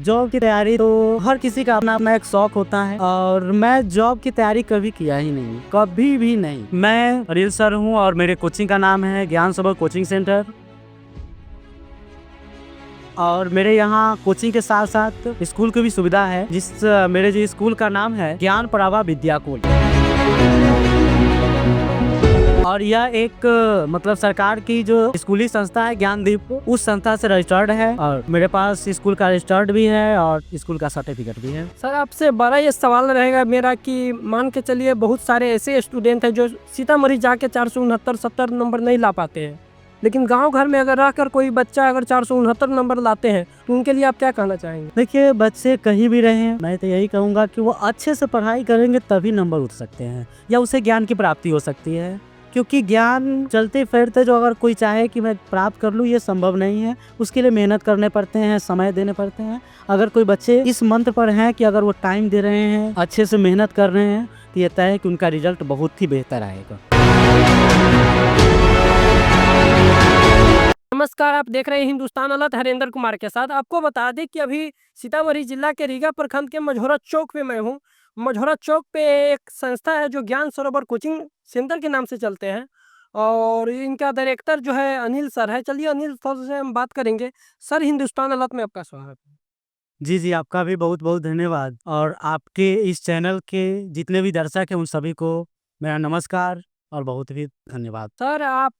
Job की तैयारी तो हर किसी का अपना अपना एक शौक होता है और मैं जॉब की तैयारी कभी किया ही नहीं, कभी भी नहीं। मैं अनिल सर हूँ और मेरे कोचिंग का नाम है ज्ञान सरोवर कोचिंग सेंटर। और मेरे यहाँ कोचिंग के साथ साथ स्कूल की भी सुविधा है, मेरे जो स्कूल का नाम है ज्ञान प्रभा विद्याकुल। और यह एक मतलब सरकार की जो स्कूली संस्था है ज्ञानदीप, उस संस्था से रजिस्टर्ड है और मेरे पास स्कूल का रजिस्टर्ड भी है और स्कूल का सर्टिफिकेट भी है। सर आपसे बड़ा ये सवाल रहेगा मेरा कि मान के चलिए बहुत सारे ऐसे स्टूडेंट हैं जो सीतामढ़ी जाके 469-70 नंबर नहीं ला पाते हैं, लेकिन गांव घर में अगर रहकर कोई बच्चा अगर 469 नंबर लाते हैं तो उनके लिए आप क्या कहना चाहेंगे? देखिए, बच्चे कहीं भी रहे, मैं तो यही कहूँगा कि वो अच्छे से पढ़ाई करेंगे तभी नंबर उठ सकते हैं या उसे ज्ञान की प्राप्ति हो सकती है। क्योंकि ज्ञान चलते फिरते जो अगर कोई चाहे कि मैं प्राप्त कर लूँ, ये संभव नहीं है। उसके लिए मेहनत करने पड़ते हैं, समय देने पड़ते हैं। अगर कोई बच्चे इस मंत्र पर हैं कि अगर वो टाइम दे रहे हैं, अच्छे से मेहनत कर रहे हैं, तो ये तय है कि उनका रिजल्ट बहुत ही बेहतर आएगा। नमस्कार, आप देख रहे हैं हिंदुस्तान अलर्ट हरेंद्र कुमार के साथ। आपको बता दें कि अभी सीतामढ़ी जिला के रीगा प्रखंड के मझौरा चौक पे मैं हूँ। मझौरा चौक पे एक संस्था है जो ज्ञान सरोवर कोचिंग सेंटर के नाम से चलते हैं और इनका डायरेक्टर जो है अनिल सर है। चलिए अनिल सर से हम बात करेंगे। सर, हिंदुस्तान अलर्ट में आपका स्वागत है। जी, आपका भी बहुत बहुत धन्यवाद। और आपके इस चैनल के जितने भी दर्शक हैं उन सभी को मेरा नमस्कार और बहुत भी धन्यवाद। सर, आप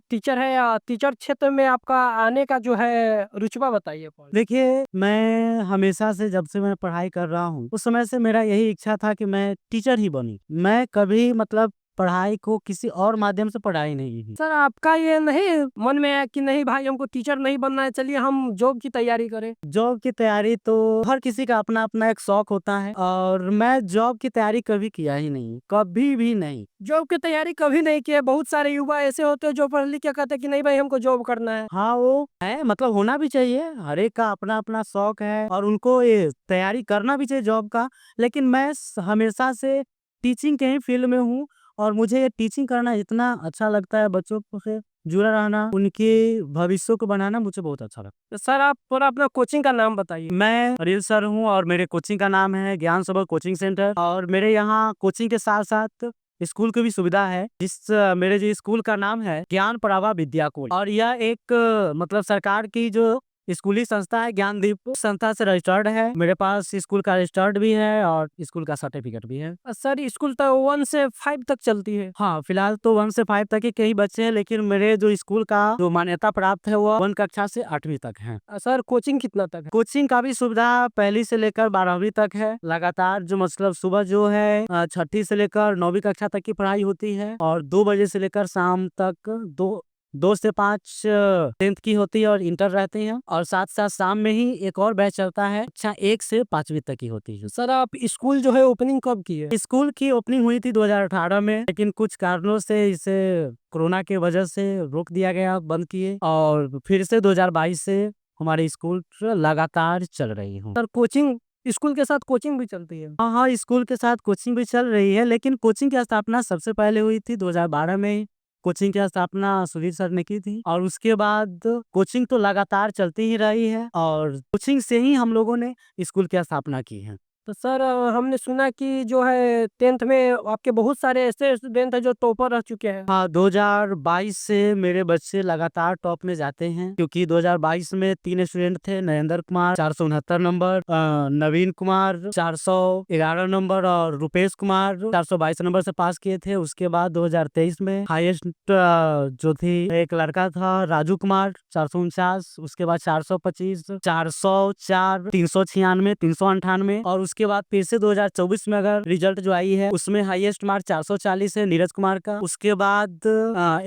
टीचर हैं या टीचर क्षेत्र में आपका आने का जो है रुचबा बताइए। देखिए, मैं हमेशा से जब से मैं पढ़ाई कर रहा हूँ, उस समय से मेरा यही इच्छा था कि मैं टीचर ही बनूं। मैं कभी मतलब पढ़ाई को किसी और माध्यम से पढ़ाई नहीं की। सर, आपका ये नहीं मन में है कि नहीं भाई हमको टीचर नहीं बनना है, चलिए हम जॉब की तैयारी करें? जॉब की तैयारी तो हर किसी का अपना अपना एक शौक होता है और मैं जॉब की तैयारी कभी किया ही नहीं, कभी भी नहीं। जॉब की तैयारी कभी नहीं की है। बहुत सारे युवा ऐसे होते हैं जो पढ़ लिख के कहते हैं कि नहीं भाई हमको जॉब करना है। हाँ, वो है, मतलब होना भी चाहिए। हर एक का अपना अपना शौक है और उनको ये तैयारी करना भी चाहिए जॉब का। लेकिन मैं हमेशा से टीचिंग के ही फील्ड में हूँ और मुझे ये टीचिंग करना इतना अच्छा लगता है। बच्चों से जुड़ा रहना, उनके भविष्य को बनाना मुझे बहुत अच्छा लगता तो सर, आप पूरा अपना कोचिंग का नाम बताइए। है। मैं अनिल सर हूँ और मेरे कोचिंग का नाम है ज्ञान सरोवर कोचिंग सेंटर। और मेरे यहाँ कोचिंग के साथ साथ स्कूल की भी सुविधा है, मेरे जो स्कूल का नाम है ज्ञान प्रभा विद्याकुल। और यह एक मतलब सरकार की जो स्कूली संस्था है ज्ञानदीप, उस संस्था से रजिस्टर्ड है। मेरे पास स्कूल का रजिस्टर्ड भी है और स्कूल का सर्टिफिकेट भी है। सर, स्कूल तो 1 से 5 तक चलती है। हाँ, फिलहाल तो 1 से 5 तक ही कई बच्चे हैं, लेकिन मेरे जो स्कूल का जो मान्यता प्राप्त है वो 1 कक्षा से 8वीं तक है। सर, कोचिंग कितना तक है? कोचिंग का भी सुविधा पहली से लेकर 12वीं तक है। लगातार जो मतलब सुबह जो है 6ठी से लेकर 9वीं कक्षा तक की पढ़ाई होती है और 2 बजे से लेकर शाम तक 2 से 5 10th की होती है और इंटर रहती है। और साथ साथ शाम में ही एक और बैच चलता है, कक्षा 1 से 5वीं तक की होती है। सर, आप स्कूल जो है ओपनिंग कब की है? स्कूल की ओपनिंग हुई थी 2018 में, लेकिन कुछ कारणों से इसे कोरोना के वजह से रोक दिया गया, बंद किए। और फिर से 2022 से हमारे स्कूल लगातार चल रही हूँ। सर, कोचिंग स्कूल के साथ कोचिंग भी चलती है? हाँ, स्कूल के साथ कोचिंग भी चल रही है, लेकिन कोचिंग की स्थापना सबसे पहले हुई थी 2012 में। कोचिंग की स्थापना सुधीर सर ने की थी और उसके बाद कोचिंग तो लगातार चलती ही रही है और कोचिंग से ही हम लोगों ने स्कूल की स्थापना की है। तो सर, हमने सुना कि जो है 10th में आपके बहुत सारे ऐसे स्टूडेंट हैं जो टॉपर रह चुके हैं। हाँ, 2022 से मेरे बच्चे लगातार टॉप में जाते हैं, क्योंकि 2022 में 3 स्टूडेंट थे। नरेंद्र कुमार 469 नंबर, नवीन कुमार 411 नंबर और रुपेश कुमार 422 नंबर से पास किए थे। उसके बाद 2023 में हाईएस्ट जो थी एक लड़का था राजू कुमार 449, उसके बाद 425, 404, 396, 398 और उसके बाद फिर से 2024 में अगर रिजल्ट जो आई है उसमें हाईएस्ट मार्क 440 है नीरज कुमार का। उसके बाद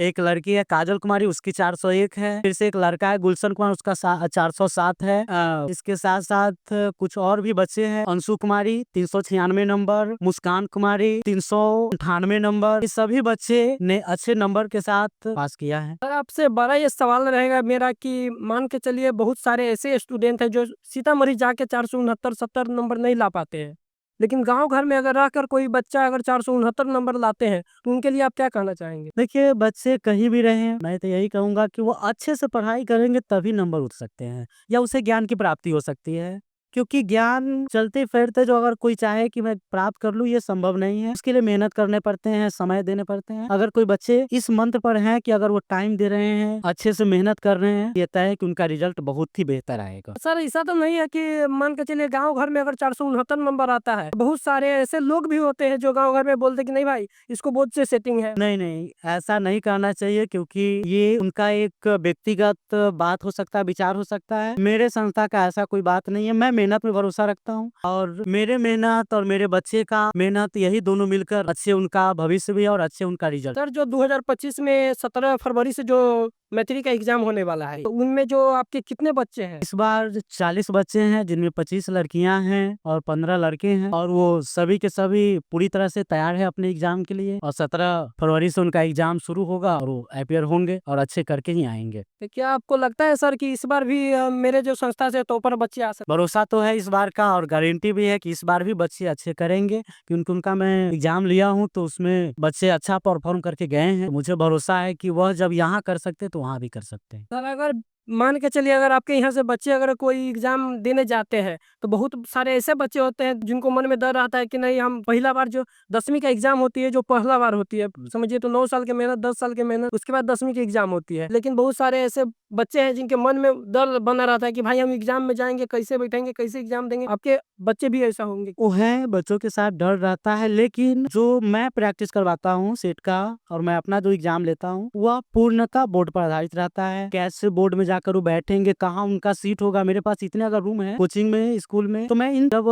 एक लड़की है काजल कुमारी, उसकी 401 है। फिर से एक लड़का है गुलशन कुमार, उसका 407 है। इसके साथ साथ कुछ और भी बच्चे हैं। अंशु कुमारी 396 नंबर, मुस्कान कुमारी 398 नंबर। ये सभी बच्चे ने अच्छे नंबर के साथ पास किया है। सर, आपसे बड़ा ये सवाल रहेगा मेरा कि मान के चलिए बहुत सारे ऐसे स्टूडेंट हैं जो सीतामढ़ी जाके 469-70 नंबर नहीं ला पाते हैं, लेकिन गांव घर में अगर रहकर कोई बच्चा अगर 469 नंबर लाते हैं तो उनके लिए आप क्या कहना चाहेंगे? देखिए, बच्चे कहीं भी रहे, मैं तो यही कहूंगा कि वो अच्छे से पढ़ाई करेंगे तभी नंबर उठ सकते हैं या उसे ज्ञान की प्राप्ति हो सकती है। क्योंकि ज्ञान चलते-फिरते जो अगर कोई चाहे कि मैं प्राप्त कर लूँ, ये संभव नहीं है। उसके लिए मेहनत करने पड़ते हैं, समय देने पड़ते हैं। अगर कोई बच्चे इस मंत्र पर हैं कि अगर वो टाइम दे रहे हैं, अच्छे से मेहनत कर रहे हैं, ये तय है कि उनका रिजल्ट बहुत ही बेहतर आएगा। सर ऐसा तो नहीं है कि मान के चलिए गाँव घर में अगर 469 नंबर आता है, बहुत सारे ऐसे लोग भी होते हैं जो गाँव घर में बोलते हैं कि नहीं भाई इसको बोर्ड से सेटिंग है। नहीं, ऐसा नहीं करना चाहिए क्योंकि ये उनका एक व्यक्तिगत बात हो सकता है, विचार हो सकता है। मेरे संस्था का ऐसा कोई बात नहीं है। मैं मेहनत में भरोसा रखता हूँ और मेरे मेहनत और मेरे बच्चे का मेहनत यही दोनों मिलकर अच्छे उनका भविष्य भी है और अच्छे उनका रिजल्ट। सर जो 2025 में 17 फरवरी से जो मैट्रिक का एग्जाम होने वाला है, तो उनमें जो आपके कितने बच्चे हैं? इस बार 40 बच्चे हैं जिनमें 25 लड़कियां हैं और 15 लड़के हैं और वो सभी के सभी पूरी तरह से तैयार है अपने एग्जाम के लिए और 17 फरवरी से उनका एग्जाम शुरू होगा और वो अपीयर होंगे और अच्छे करके ही आएंगे। तो क्या आपको लगता है सर कि इस बार भी मेरे जो संस्था से टॉपर बच्चे आ सकते? भरोसा तो है इस बार का और गारंटी भी है कि इस बार भी बच्चे अच्छे करेंगे क्योंकि उनका मैं एग्जाम लिया हूं तो उसमें बच्चे अच्छा परफॉर्म करके गए हैं। मुझे भरोसा है कि वह जब यहाँ कर सकते तो वहाँ भी कर सकते हैं। सर अगर मान के चलिए अगर आपके यहाँ से बच्चे अगर कोई एग्जाम देने जाते हैं तो बहुत सारे ऐसे बच्चे होते हैं जिनको मन में डर रहता है कि नहीं हम पहला बार जो 10वीं का एग्जाम होती है जो पहला बार होती है, समझिए तो 9 साल की मेहनत 10 साल की मेहनत उसके बाद 10वीं की एग्जाम होती है, लेकिन बहुत सारे ऐसे बच्चे हैं जिनके मन में डर बना रहता है कि भाई हम एग्जाम में जाएंगे कैसे बैठेंगे कैसे एग्जाम देंगे। आपके बच्चे भी ऐसा होंगे? वो है बच्चों के साथ डर रहता है लेकिन जो मैं प्रैक्टिस करवाता हूँ सेट का और मैं अपना जो एग्जाम लेता हूँ वह पूर्णतः बोर्ड पर आधारित रहता है। कैसे बोर्ड में जाकर वो बैठेंगे, कहाँ उनका सीट होगा, मेरे पास इतने अगर रूम है कोचिंग में स्कूल में तो मैं इन जब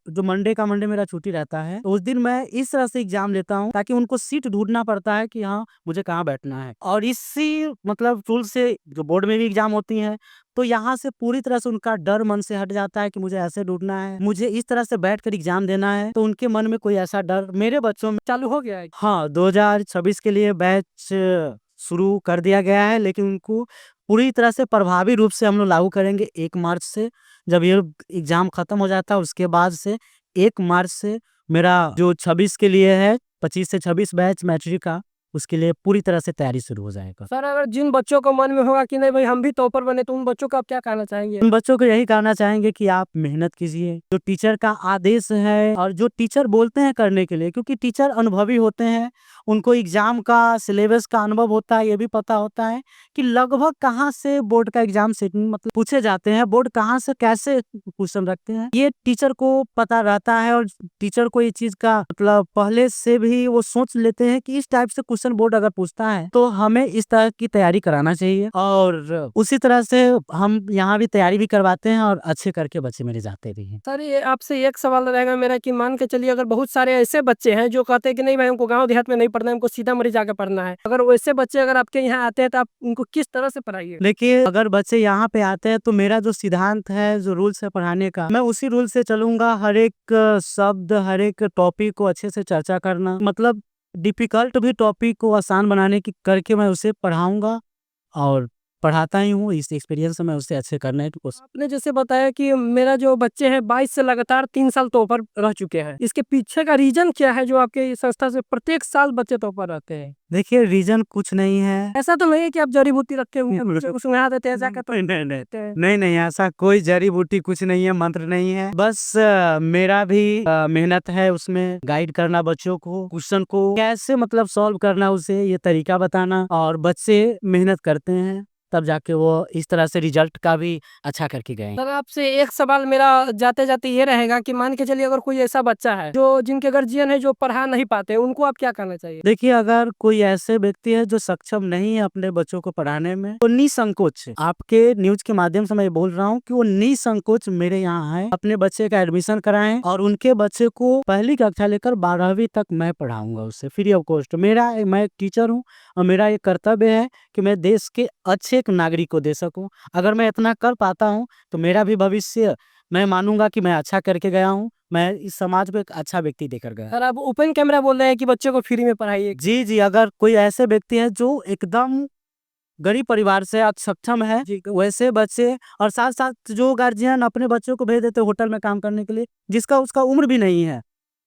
जो मंडे मेरा छुट्टी रहता है तो उस दिन मैं इस तरह से एग्जाम लेता हूँ ताकि उनको सीट ढूंढना पड़ता है कि हाँ मुझे कहाँ बैठना है। और इसी मतलब टूल से जो बोर्ड में भी एग्जाम होती है तो यहाँ से पूरी तरह से उनका डर मन से हट जाता है कि मुझे ऐसे ढूंढना है, मुझे इस तरह से बैठकर एग्जाम देना है, तो उनके मन में कोई ऐसा डर मेरे बच्चों में चालू हो गया है? हाँ 2026 के लिए बैच शुरू कर दिया गया है लेकिन उनको पूरी तरह से प्रभावी रूप से हम लोग लागू करेंगे 1 मार्च से। जब ये एग्जाम खत्म हो जाता है उसके बाद से 1 मार्च से मेरा जो 26 के लिए है 25 से 26 बैच मैट्रिक का उसके लिए पूरी तरह से तैयारी शुरू हो जाएगा। सर अगर जिन बच्चों को मन में होगा कि नहीं भाई हम भी टॉपर बने तो उन बच्चों को आप क्या कहना चाहेंगे? उन बच्चों को यही कहना चाहेंगे कि आप मेहनत कीजिए, जो टीचर का आदेश है और जो टीचर बोलते हैं करने के लिए, क्योंकि टीचर अनुभवी होते हैं, उनको एग्जाम का सिलेबस का अनुभव होता है, ये भी पता होता है कि लगभग कहाँ से बोर्ड का एग्जाम सेटिंग मतलब पूछे जाते हैं, बोर्ड कहाँ से कैसे क्वेश्चन रखते हैं, ये टीचर को पता रहता है और टीचर को ये चीज का मतलब पहले से भी वो सोच लेते हैं कि इस टाइप से क्वेश्चन बोर्ड अगर पूछता है तो हमें इस तरह की तैयारी कराना चाहिए और उसी तरह से हम यहाँ भी तैयारी भी करवाते हैं और अच्छे करके बच्चे मेरे जाते भी हैं। सर ये आपसे एक सवाल रहेगा मेरा कि मान के चलिए अगर बहुत सारे ऐसे बच्चे हैं जो कहते हैं कि नहीं भाई हमको गांव देहात में नहीं पढ़ना है, हमको सीतामढ़ी जाकर पढ़ना है, अगर वैसे बच्चे अगर आपके यहाँ आते हैं तो आप उनको किस तरह से पढ़ाइए? देखिए अगर बच्चे यहाँ पे आते हैं तो मेरा जो सिद्धांत है जो रूल्स है पढ़ाने का मैं उसी रूल से चलूंगा। हर एक शब्द हर एक टॉपिक को अच्छे से चर्चा करना, मतलब डिफिकल्ट भी टॉपिक को आसान बनाने की करके मैं उसे पढ़ाऊंगा और पढ़ाता ही हूँ। इस एक्सपीरियंस से मैं उससे अच्छे करने की कोशिश। आपने जैसे बताया कि मेरा जो बच्चे हैं 22 से लगातार 3 साल टॉपर रह चुके हैं, इसके पीछे का रीजन क्या है जो आपके इस संस्था से प्रत्येक साल बच्चे टॉपर रहते हैं? देखिए रीजन कुछ नहीं है। ऐसा तो नहीं है कि आप जड़ी बूटी रखे हुए हैं बच्चों को सुंघा देते हैं जाकर तो नहीं ऐसा कोई जड़ी बूटी कुछ नहीं है, मंत्र नहीं है। बस मेरा भी मेहनत है उसमें गाइड करना बच्चों को, क्वेश्चन को कैसे मतलब सॉल्व करना उसे ये तरीका बताना और बच्चे मेहनत करते हैं तब जाके वो इस तरह से रिजल्ट का भी अच्छा करके गए। सर आपसे एक सवाल मेरा जाते जाते ये रहेगा कि मान के चलिए अगर कोई ऐसा बच्चा है जो जिनके गार्जियन है जो पढ़ा नहीं पाते, उनको आप क्या कहना चाहिए? देखिए अगर कोई ऐसे व्यक्ति है जो सक्षम नहीं है अपने बच्चों को पढ़ाने में तो निसंकोच आपके न्यूज के माध्यम से मैं बोल रहा हूँ कि वो निसंकोच मेरे यहाँ है, अपने बच्चे का एडमिशन कराएं और उनके बच्चे को पहली कक्षा लेकर 12वीं तक मैं पढ़ाऊंगा उससे फ्री ऑफ कॉस्ट। मैं एक टीचर हूँ और मेरा ये कर्तव्य है कि मैं देश के अच्छे एक नागरिक को दे सकूं। अगर मैं इतना कर पाता हूं तो मेरा भी भविष्य मैं मानूंगा कि मैं अच्छा करके गया हूं, मैं इस समाज में एक अच्छा व्यक्ति देकर गया। सर आप ओपन कैमरा बोल रहे हैं कि बच्चों को फ्री में पढ़ाइए? जी अगर कोई ऐसे व्यक्ति है जो एकदम गरीब परिवार से सक्षम है वैसे बच्चे और साथ साथ जो गार्जियन अपने बच्चों को भेज देते होटल में काम करने के लिए जिसका उसका उम्र भी नहीं है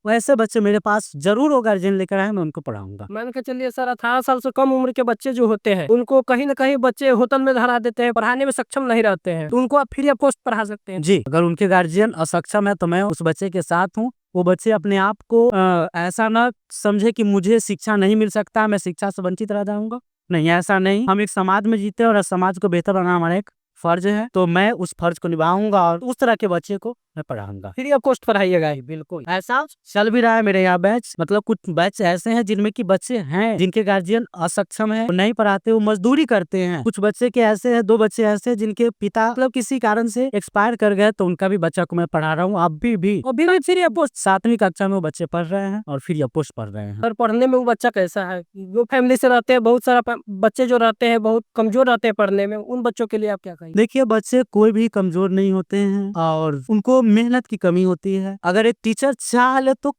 वैसे बच्चे मेरे पास जरूर वो गार्जियन लेकर आए, मैं उनको पढ़ाऊंगा। मान के चलिए सर 18 साल से कम उम्र के बच्चे जो होते हैं उनको कहीं ना कहीं बच्चे होटल में धरा देते हैं, पढ़ाने में सक्षम नहीं रहते हैं, तो उनको आप फ्री ऑफ कॉस्ट पढ़ा सकते हैं। जी, अगर उनके गार्जियन असक्षम है तो मैं उस बच्चे के साथ हूँ। वो बच्चे अपने आप को ऐसा ना समझे कि मुझे शिक्षा नहीं मिल सकता, मैं शिक्षा से वंचित रह जाऊंगा। नहीं, ऐसा नहीं। हम एक समाज में जीते हैं और समाज को बेहतर बनाना हमारा एक फर्ज है, तो मैं उस फर्ज को निभाऊंगा और उस तरह के बच्चे को मैं पढ़ाऊंगा। फ्री ऑफ कॉस्ट पढ़ाइएगा। बिल्कुल ऐसा चल भी रहा है मेरे यहाँ बैच। मतलब कुछ बैच ऐसे हैं जिनमें कि बच्चे हैं जिनके गार्जियन असक्षम है, वो नहीं पढ़ाते, वो मजदूरी करते हैं। कुछ बच्चे के ऐसे हैं, 2 बच्चे ऐसे हैं जिनके पिता मतलब किसी कारण से एक्सपायर कर गए, तो उनका भी बच्चा को मैं पढ़ा रहा हूँ। अभी भी फ्री ऑफ कॉस्ट 7वीं कक्षा में वो बच्चे पढ़ रहे हैं और फ्री ऑफ कॉस्ट पढ़ रहे हैं। सर पढ़ने में वो बच्चा कैसा है? जो फैमिली से रहते हैं, बहुत सारा बच्चे जो रहते हैं बहुत कमजोर रहते हैं पढ़ने में, उन बच्चों के लिए आप क्या कहेंगे? देखिए, बच्चे कोई भी कमजोर नहीं होते हैं और उनको मेहनत की कमी होती है। अगर एक टीचर चाह ले तो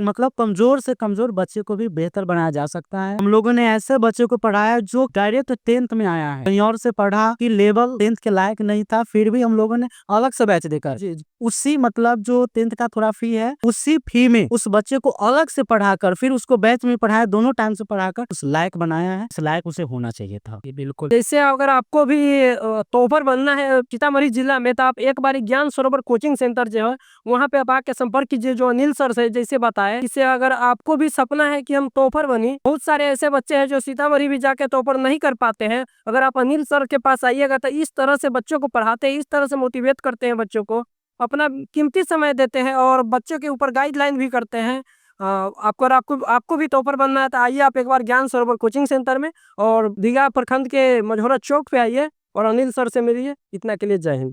मतलब कमजोर से कमजोर बच्चे को भी बेहतर बनाया जा सकता है। हम लोगों ने ऐसे बच्चे को पढ़ाया जो डायरेक्ट 10th में आया है, कहीं और से पढ़ा कि लेवल 10th के लायक नहीं था, फिर भी हम लोगों ने अलग से बैच देकर उसी मतलब जो 10th का थोड़ा फी है, उसी फी में उस बच्चे को अलग से पढ़ाकर फिर उसको बैच में पढ़ाया, दोनों टाइम से पढ़ाकर उस लायक बनाया है। इस लायक उसे होना चाहिए था। बिल्कुल। जैसे अगर आपको भी टॉपर बनना है सीतामढ़ी जिला में, तो आप एक बार ज्ञान सरोवर कोचिंग सेंटर जो है वहाँ पे आप आके संपर्क कीजिए, जो अनिल सर से जैसे बताए। इससे अगर आपको भी सपना है कि हम टॉपर बनी, बहुत सारे ऐसे बच्चे हैं जो सीतामढ़ी भी जाके टॉपर नहीं कर पाते हैं, अगर आप अनिल सर के पास आइएगा तो इस तरह से बच्चों को पढ़ाते हैं, इस तरह से मोटिवेट करते हैं, बच्चों को अपना कीमती समय देते हैं और बच्चों के ऊपर गाइडलाइन भी करते हैं। आपको भी टॉपर बनना है तो आइए आप एक बार ज्ञान सरोवर कोचिंग सेंटर में, और दीघा प्रखंड के मझौरा चौक पे आइए और अनिल सर से मिलिए। इतना के लिए जय हिंद।